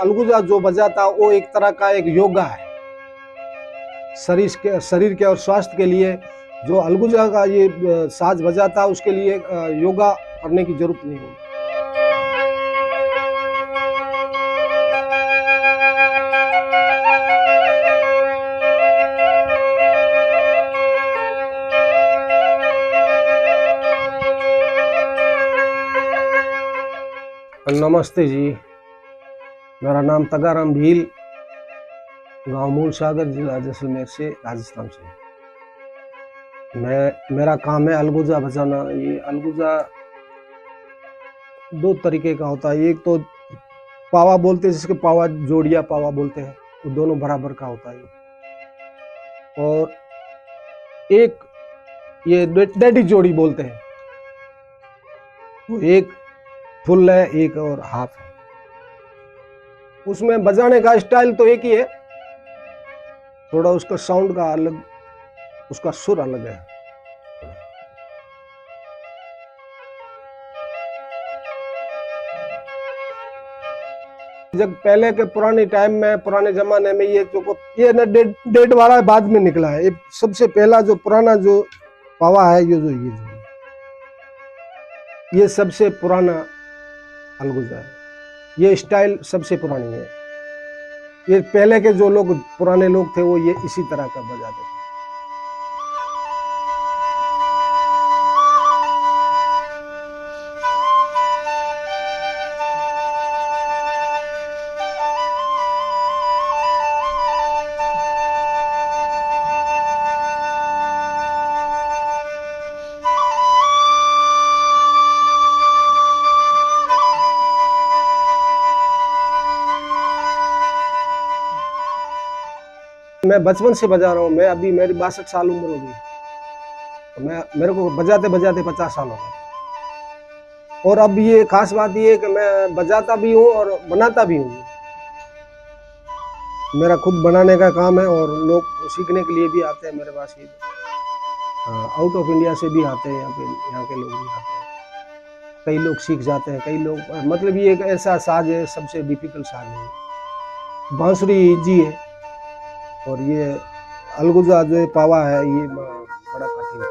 अलगुजा जो बजाता वो एक तरह का एक योगा है शरीर के और स्वास्थ्य के लिए। जो अलगुजा का ये साज बजाता उसके लिए योगा करने की जरूरत नहीं होगी। नमस्ते जी, मेरा नाम तगाराम भील, गांव मूल सागर, जिला जैसलमेर से, राजस्थान से। मेरा काम है अलगुजा बजाना। ये अलगुजा दो तरीके का होता है। एक तो पावा बोलते हैं, जिसके पावा जोड़िया पावा बोलते हैं, वो दोनों बराबर का होता है। और एक ये डेडी जोड़ी बोलते हैं, वो एक फुल है, एक और हाफ है। उसमें बजाने का स्टाइल तो एक ही है, थोड़ा उसका साउंड का अलग, उसका सुर अलग है। जब पहले के पुराने टाइम में, पुराने जमाने में ये ना डेट वाला बाद में निकला है। ये सबसे पहला जो पुराना जो पावा है, ये सबसे पुराना अलगुजा है। ये स्टाइल सबसे पुरानी है। ये पहले के जो लोग, पुराने लोग थे, वो ये इसी तरह का बजाते थे। मैं बचपन से बजा रहा हूँ। मैं अभी मेरी 62 साल उम्र हो गई, तो मेरे को बजाते बजाते 50 साल हो गए। और अब ये खास बात ये है कि मैं बजाता भी हूँ और बनाता भी हूँ। मेरा खुद बनाने का काम है और लोग सीखने के लिए भी आते हैं मेरे पास। आउट ऑफ इंडिया से भी आते हैं, यहाँ के लोग भी आते हैं। कई लोग सीख जाते हैं, कई लोग, मतलब ये एक ऐसा साज है, सबसे डिफिकल्ट साज है। बांसुरी इजी है और ये अलगुजा जो पावा है, ये बड़ा कठिन है।